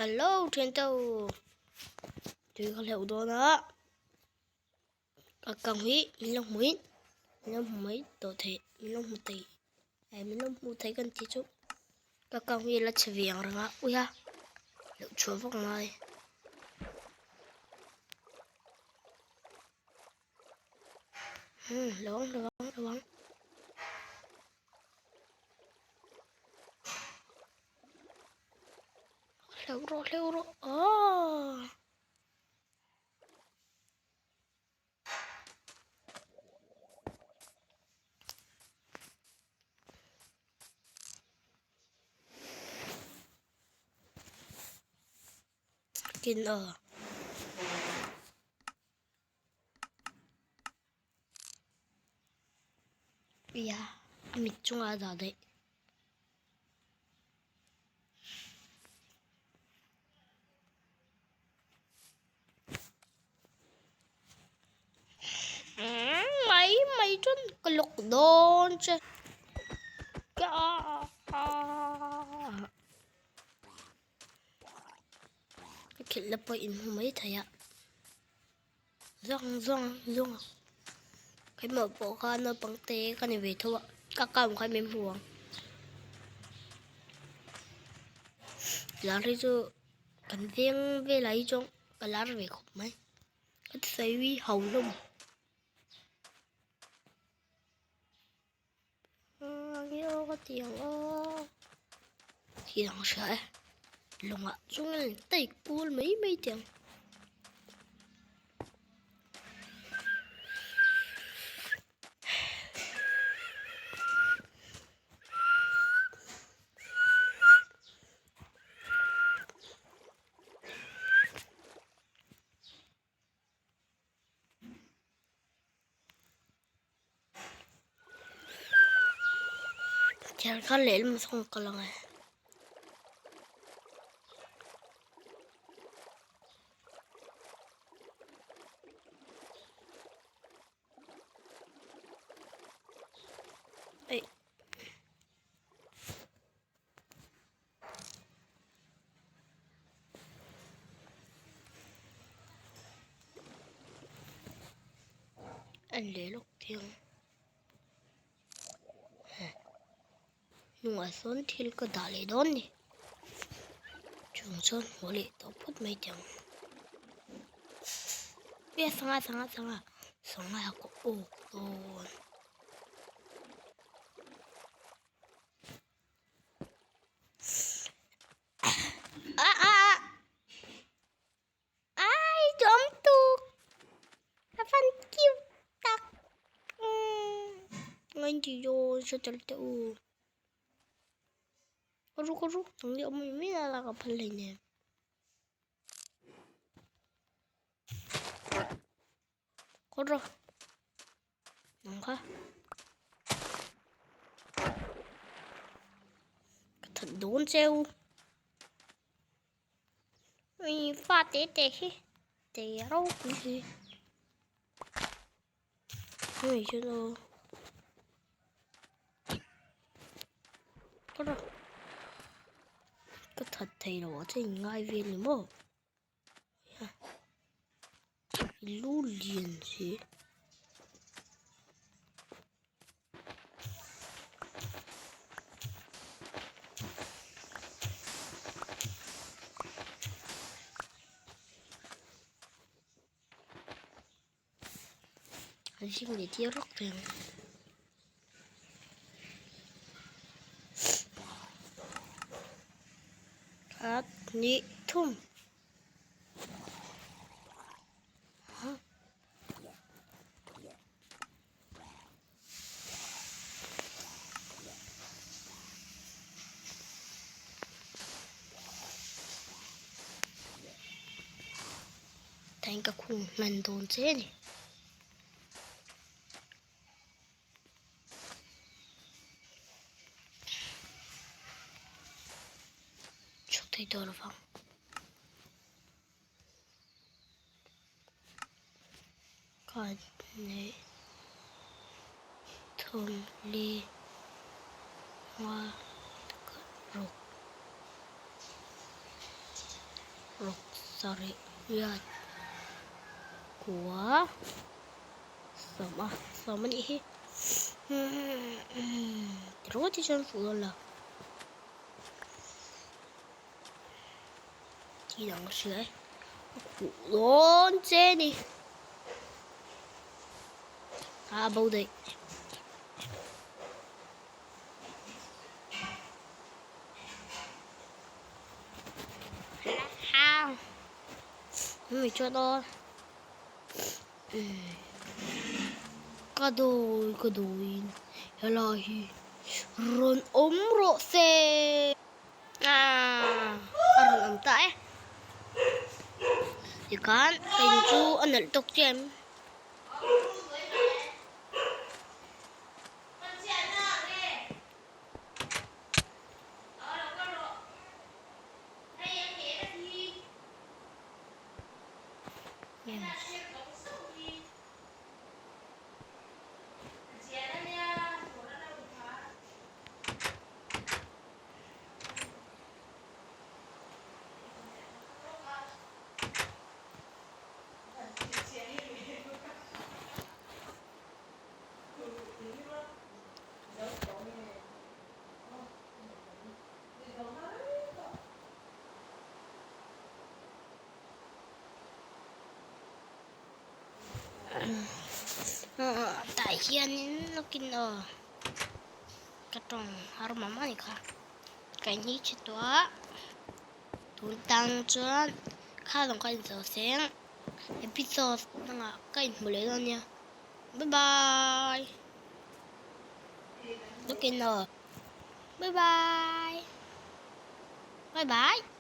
Hello trên tàu thì có liệu đó đó các càng hí mình long mấy tổ thể mình long một tỷ mình long một thấy gần tí chút các càng hí là chỉ việc rồi á ui ha liệu chúa vòng này được bóng leo rồi kinh bây mình chung ai đó đấy mày chân cái lục đôn chứ cái kiểu là bởi mấy thầy ạ rong cái mở bộ ra nó bằng tế cái này về thôi ạ các con cái mềm huồng lá rồi chứ cần riêng về lấy trong cái lá về khủng mấy cái xây vi hầu luôn yêu có tiền thì nó sẽ lùng ạ chúng lên tay cuốn mấy tiền chả có lẽ mà không có lòng này ấy anh lấy lúc tiền nhưng mà xuống thì có đá lấy đón đi chúng sơn hồ lệ tao phút mấy tiền biết sang ai có rồi ai chấm tu là phân kiêu tắc anh chỉ vô cho chân tự có rú thằng liệu mình biết là gặp phần này nè có rồi đúng không thật đốn treo mình pha té đâu cái gì người chưa đâu có rồi có thật thầy đó thì ngay viên nữa mà lú liền gì anh xin để chia róc tiền hát nhị thum thành cả khung mình đồn thế này chụp thấy đồ là không còn này thôn ly hoa rục sorry ya của什么你들어가지 전부라 이런 것이 언제니 à bầu đi ha mày cho đó cái đôi là ron rộ xe à ron tại thì kan kain chu anal tok chem tại hiền nó kinh cái trong harum mama này cả cái ní chết đó tụi tăng chân khá là cái giờ sáng episode nó cái một lấy luôn nha bye bye nó kinh bye bye bye bye